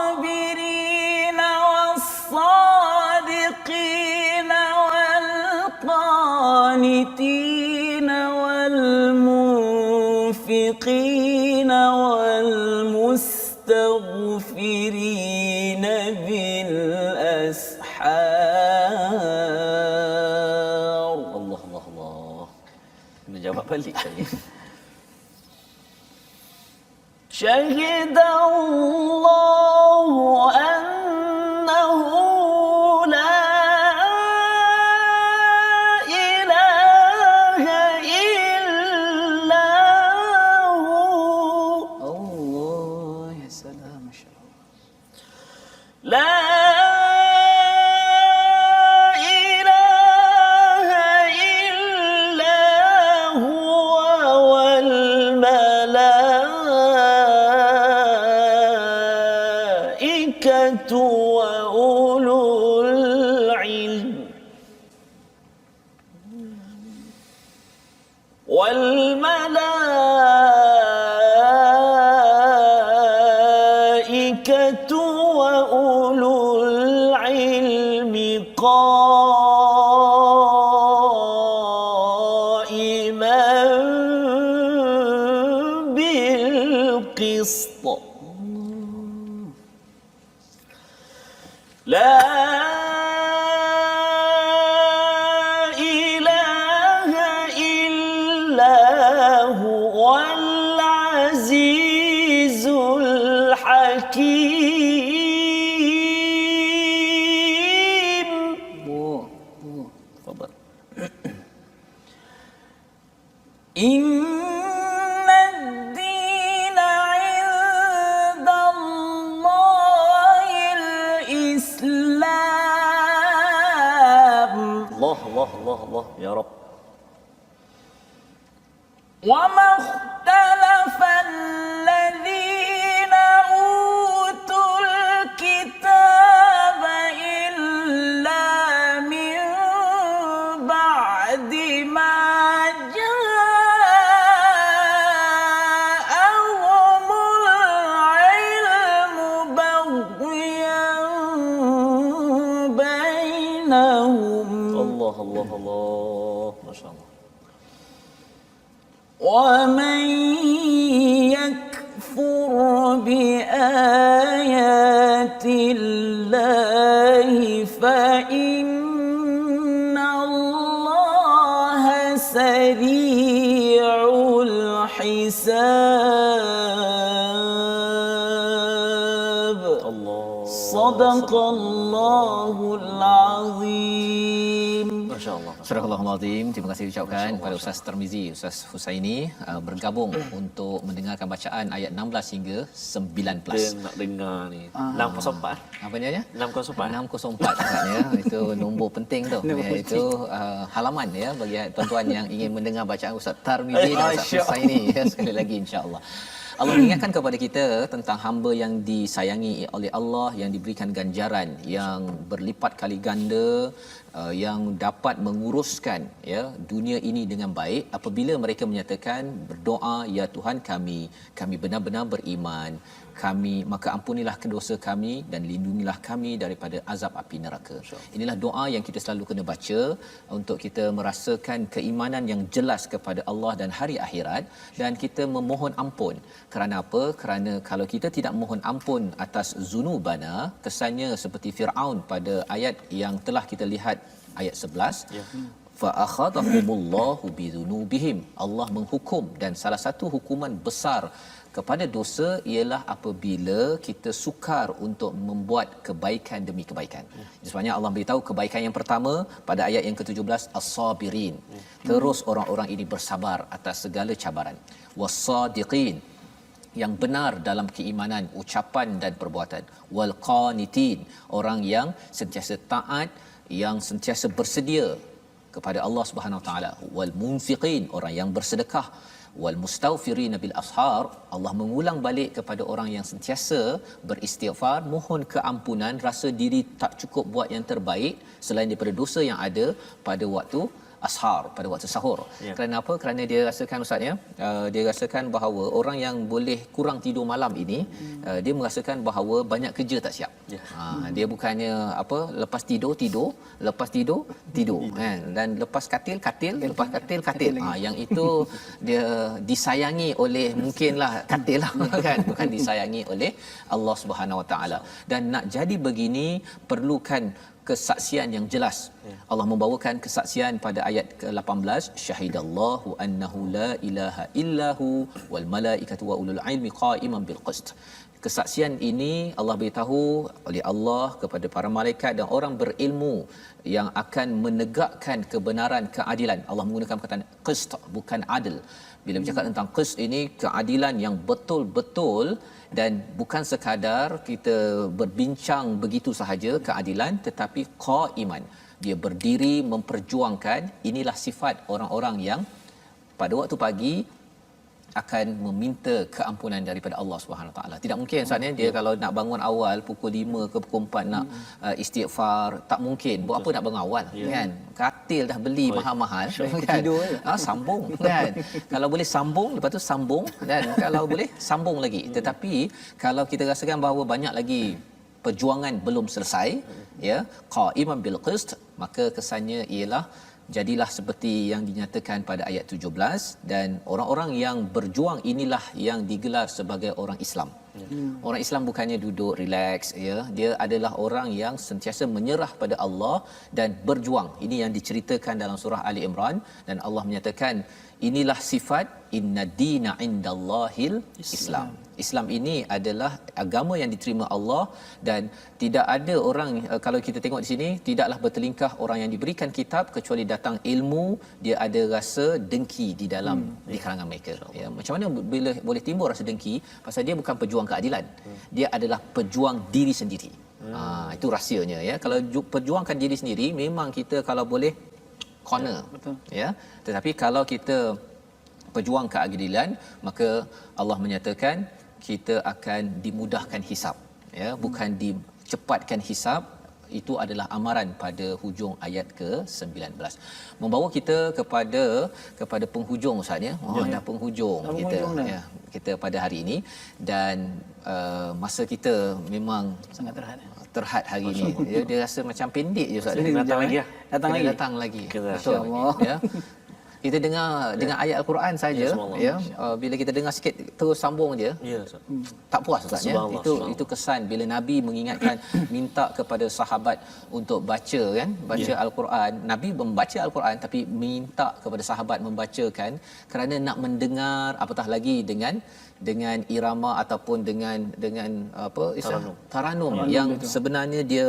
الصابرين والصادقين والقانتين والمنفقين والمستغفرين بالأسحار. Allah Allah Allah. Kena jawab balik saya. شهد الله أنه لا إله إلا هو Allah, ya salam, masya-Allah. لا وأولو العلم والملائكة وأولو العلم قائما بالقسط لا إله إلا هو العزيز الحكيم. Tafadhal. إن الدين عند الله الإسلام الله الله الله الله يا رب. وما اختلف الذين أوتوا الكتاب إلا من بعد ما جاءهم العلم بغيا بينهم الله الله الله ما شاء الله. ومن يكفر بآيات الله فإن الله سريع الحساب. الله صدق الله العظيم. ما شاء الله. Surah Al-Azim. Terima kasih ucapkan kepada Ustaz Tarmizi, Ustaz Husaini bergabung untuk mendengarkan bacaan ayat 16 hingga 19. Dia nak dengar ni 604. Apa dia ya? 604. 604 agaknya itu nombor penting tu. Iaitu halaman ya bagi tuan-tuan yang ingin mendengar bacaan Ustaz Tarmizi dan Ustaz Husaini ya, sekali lagi insya-Allah. Allah mengingatkan kepada kita tentang hamba yang disayangi oleh Allah, yang diberikan ganjaran yang berlipat kali ganda, yang dapat menguruskan ya dunia ini dengan baik apabila mereka menyatakan berdoa, ya Tuhan kami benar-benar beriman, maka ampunilah dosa kami dan lindungilah kami daripada azab api neraka. Inilah doa yang kita selalu kena baca untuk kita merasakan keimanan yang jelas kepada Allah dan hari akhirat, dan kita memohon ampun. Kerana apa? Kerana kalau kita tidak mohon ampun atas zunubana, kesannya seperti Firaun pada ayat yang telah kita lihat ayat 11 fa akhadhahumullahu bidzunubihim. Allah menghukum, dan salah satu hukuman besar kepada dosa ialah apabila kita sukar untuk membuat kebaikan demi kebaikan. Sebabnya Allah beritahu kebaikan yang pertama pada ayat yang ke-17 as-sabirin. Terus orang-orang ini bersabar atas segala cabaran. Was-sadiqin, yang benar dalam keimanan, ucapan dan perbuatan. Wal qanitin, orang yang sentiasa taat, yang sentiasa bersedia kepada Allah Subhanahu Wa Taala. Wal munfiqin, orang yang bersedekah. Wal mustaghfirin bil ashar, Allah mengulang balik kepada orang yang sentiasa beristighfar, mohon keampunan, rasa diri tak cukup buat yang terbaik selain daripada dosa yang ada pada waktu ashar, pada waktu sahur. Kerana apa? Kerana dia rasakan Ustaz ya, dia rasakan bahawa orang yang boleh kurang tidur malam ini, dia merasakan bahawa banyak kerja tak siap. Dia bukannya apa, lepas tidur lepas tidur kan, dan lepas katil lepas katil. Yang itu dia disayangi oleh mungkinlah katil lah kan, bukan disayangi oleh Allah Subhanahu Wa Taala. Dan nak jadi begini perlukan kesaksian yang jelas. Allah membawakan kesaksian pada ayat ke-18, syahidallahu annahu la ilaha illahu wal malaikatu wa ulul ilmi qa'iman bil qist. Kesaksian ini Allah beritahu oleh Allah kepada para malaikat dan orang berilmu yang akan menegakkan kebenaran, keadilan. Allah menggunakan perkataan qist, bukan adil. Bila bercakap tentang qist ini, keadilan yang betul-betul, dan bukan sekadar kita berbincang begitu sahaja keadilan, tetapi qaiman, dia berdiri memperjuangkan. Inilah sifat orang-orang yang pada waktu pagi akan meminta keampunan daripada Allah Subhanahu Wa Taala. Tidak mungkin Ustaz dia kalau nak bangun awal pukul 5 ke pukul 4 nak istighfar, tak mungkin. Buat apa nak bangun awal kan? Katil dah beli mahal-mahal kan. Sambung kan. Kalau boleh sambung, lepas tu sambung dan kalau boleh sambung lagi. Tetapi kalau kita rasakan bahawa banyak lagi perjuangan belum selesai ya, qa'iman bil qist, maka kesannya ialah jadilah seperti yang dinyatakan pada ayat 17, dan orang-orang yang berjuang inilah yang digelar sebagai orang Islam. Orang Islam bukannya duduk relax ya, dia adalah orang yang sentiasa menyerah pada Allah dan berjuang. Ini yang diceritakan dalam surah Ali Imran, dan Allah menyatakan inilah sifat inna dina indallahil Islam. Islam ini adalah agama yang diterima Allah, dan tidak ada orang, kalau kita tengok di sini, tidaklah bertelingkah orang yang diberikan kitab kecuali datang ilmu, dia ada rasa dengki di dalam di kalangan mereka ya. Macam mana bila boleh timbul rasa dengki? Pasal dia bukan pejuang keadilan, dia adalah pejuang diri sendiri. Itu rahsianya ya. Kalau perjuangkan diri sendiri, memang kita kalau boleh corner ya. Tetapi kalau kita pejuang keadilan, maka Allah menyatakan kita akan dimudahkan hisap ya, bukan dicepatkan hisap. Itu adalah amaran pada hujung ayat ke-19, membawa kita kepada penghujung Ustaz ya. Dah penghujung kita ya, kita pada hari ini, dan masa kita memang sangat terhad hari ini ya. Dia rasa macam pendek je Ustaz. Datang lagi. Betul ya. Kita dengar ayat Al-Quran saja ya, bila kita dengar sikit terus sambung je tak puas Ustaz ya. Itu kesan bila Nabi mengingatkan minta kepada sahabat untuk baca Al-Quran. Nabi membaca Al-Quran tapi minta kepada sahabat membacakan kerana nak mendengar, apatah lagi dengan irama ataupun dengan apa istilah taranum yang sebenarnya dia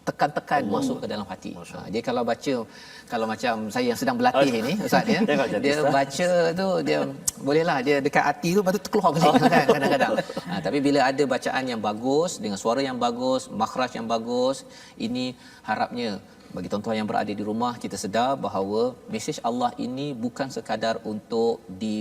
tekan-tekan masuk ke dalam hati. Dia kalau baca, kalau macam saya yang sedang berlatih ini Ustaz ya, dia baca tu dia bolehlah dia dekat hati tu, lepas tu terkeluar balik kan kadang-kadang. Tapi bila ada bacaan yang bagus dengan suara yang bagus, makhraj yang bagus, ini harapnya bagi tuan-tuan yang berada di rumah, kita sedar bahawa mesej Allah ini bukan sekadar untuk di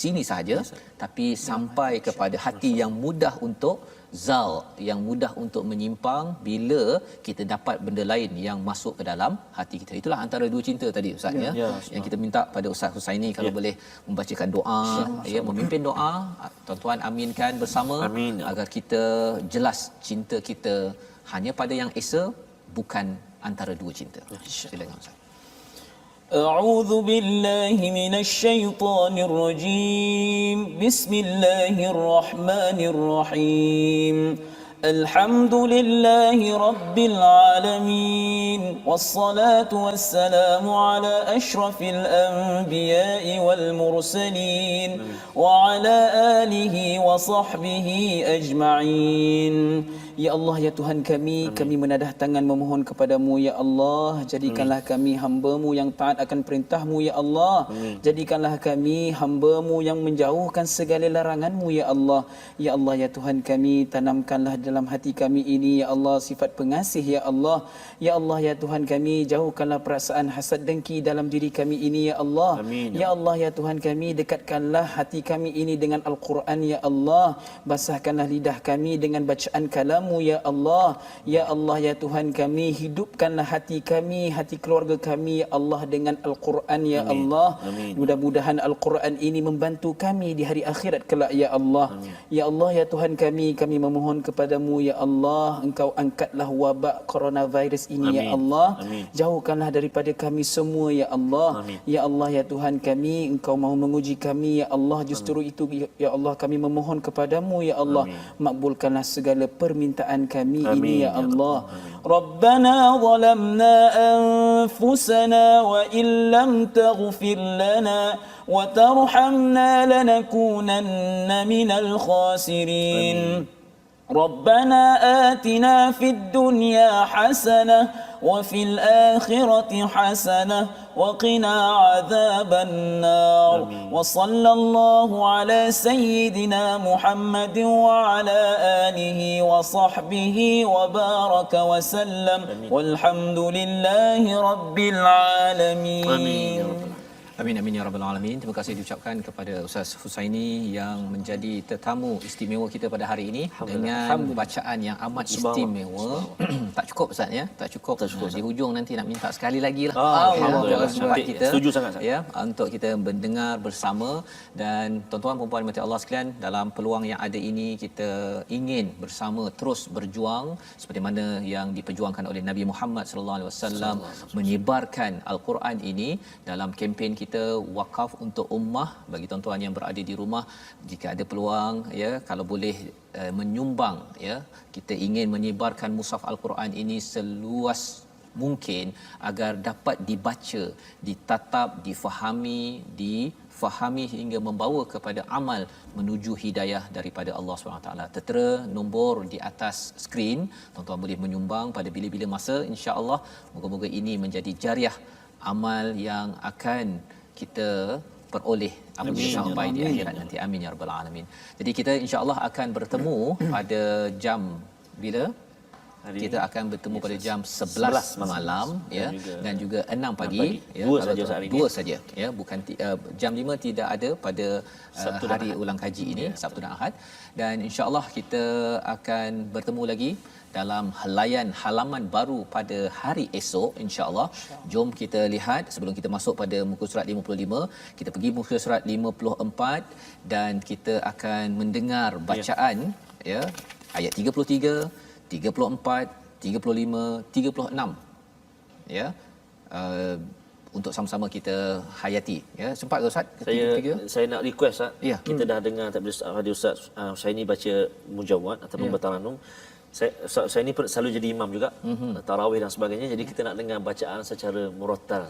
sini sahaja, tapi sampai kepada hati yang mudah untuk zal, yang mudah untuk menyimpang bila kita dapat benda lain yang masuk ke dalam hati kita. Itulah antara dua cinta tadi Ustaz ya. Yang kita minta pada Ustaz Husaini kalau boleh membacakan doa ya, memimpin doa, tuan-tuan aminkan bersama. Amin. Agar kita jelas cinta kita hanya pada yang esa, bukan antara dua cinta. Silakan Ustaz. أعوذ بالله من الشيطان الرجيم بسم الله الرحمن الرحيم الحمد لله رب العالمين والصلاة والسلام على أشرف الأنبياء والمرسلين وعلى آله وصحبه أجمعين. Ya Allah, ya Tuhan kami menadah tangan memohon kepadamu ya Allah, jadikanlah kami hamba-Mu yang taat akan perintah-Mu ya Allah. Jadikanlah kami hamba-Mu yang menjauhkan segala larangan-Mu ya Allah. Ya Allah, ya Tuhan kami, tanamkanlah dalam hati kami ini ya Allah sifat pengasih ya Allah. Ya Allah, ya Tuhan kami, jauhkanlah perasaan hasad dengki dalam diri kami ini ya Allah. Ya Allah, ya Tuhan kami, dekatkanlah hati kami ini dengan Al-Quran ya Allah. Basahkanlah lidah kami dengan bacaan kalam ya Allah. Ya Allah, ya Tuhan kami, hidupkanlah hati kami, hati keluarga kami ya Allah dengan Al-Quran ya Allah. Mudah-mudahan Al-Quran ini membantu kami di hari akhirat kelak ya Allah. Ya Allah, ya Tuhan kami memohon kepadamu ya Allah, Engkau angkatlah wabak coronavirus ini ya Allah. Jauhkanlah daripada kami semua ya Allah. Ya Allah, ya Tuhan kami, Engkau mahu menguji kami ya Allah. Justru itu ya Allah kami memohon kepadamu ya Allah, makbulkanlah segala permintaan kami ini ya Allah. Rabbana zalamna anfusana wa illam taghfir lana wa tarhamna lanakunanna minal khasirin. ربنا آتنا في الدنيا حسنة وفي الآخرة حسنة وقنا عذاب النار. وصلى الله على سيدنا محمد وعلى آله وصحبه وبارك وسلم والحمد لله رب العالمين. Amin amin ya rabbal alamin. Terima kasih diucapkan kepada Ustaz Husaini yang menjadi tetamu istimewa kita pada hari ini dengan bacaan yang amat istimewa. Tak cukup Ustaz ya, tak cukup. Di hujung nanti nak minta sekali lagi lah. Sebab kita setuju sangat. Ya, untuk kita mendengar bersama dan tuan-tuan puan-puan mati Allah sekalian, dalam peluang yang ada ini kita ingin bersama terus berjuang seperti mana yang diperjuangkan oleh Nabi Muhammad sallallahu alaihi wasallam menyebarkan al-Quran ini dalam kempen kita wakaf untuk ummah. Bagi tuan-tuan yang berada di rumah, jika ada peluang ya, kalau boleh menyumbang ya, kita ingin menyebarkan mushaf al-Quran ini seluas mungkin agar dapat dibaca, ditatap, difahami hingga membawa kepada amal menuju hidayah daripada Allah SWT. Tertera nombor di atas skrin, tuan-tuan boleh menyumbang pada bila-bila masa, insya-Allah. Moga-moga ini menjadi jariah amal yang akan kita peroleh apabila sampai di akhirat nanti. Amin ya rabbal alamin. Jadi kita insya-Allah akan bertemu pada jam bila? Kita akan bertemu pada jam 11 malam ya, dan juga 6 pagi ya. Dua saja ya, bukan jam 5 tidak ada pada hari ulang kaji ini, Sabtu dan Ahad. Dan insya-Allah kita akan bertemu lagi dalam helaian halaman baru pada hari esok insya-Allah. Jom kita lihat sebelum kita masuk pada muka surat 55, kita pergi muka surat 54 dan kita akan mendengar bacaan ya ayat 33, 34, 35, 36 ya, untuk sama-sama kita hayati ya. Sempat ke Ustaz? Saya nak request Ustaz. Ya. Kita dah dengar tadi Ustaz Husaini baca mujawwad ataupun bertaranum. Saya ni selalu jadi imam juga, tarawih dan sebagainya. Jadi kita nak dengar bacaan secara murattal.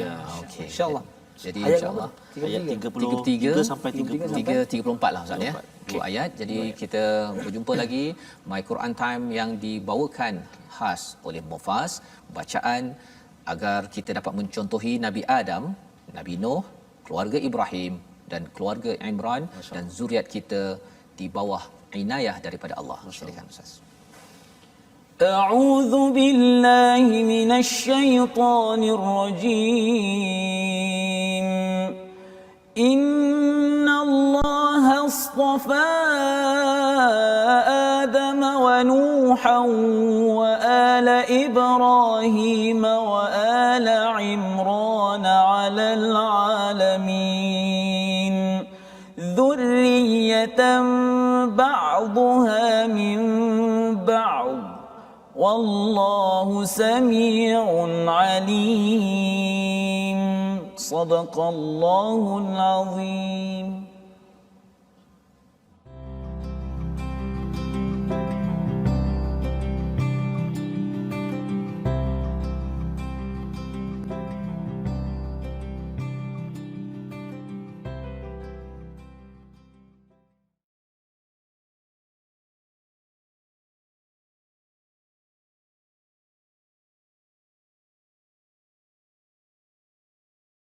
Ya, okey. InsyaAllah. Jadi Ayat insya-Allah ayat 33 sampai 34 lah Ustaz ya. Dua ayat. Jadi kita berjumpa lagi My Quran Time yang dibawakan khas oleh Mufas, bacaan agar kita dapat mencontohi Nabi Adam, Nabi Nuh, keluarga Ibrahim dan keluarga Imran dan zuriat kita di bawah inayah daripada Allah. Silakan Ustaz. أعوذ بالله من الشيطان الرجيم إن الله اصطفى آدم ونوحا وآل إبراهيم وآل عمران على العالمين ذرية بعضها من بعض والله سميع عليم صدق الله العظيم.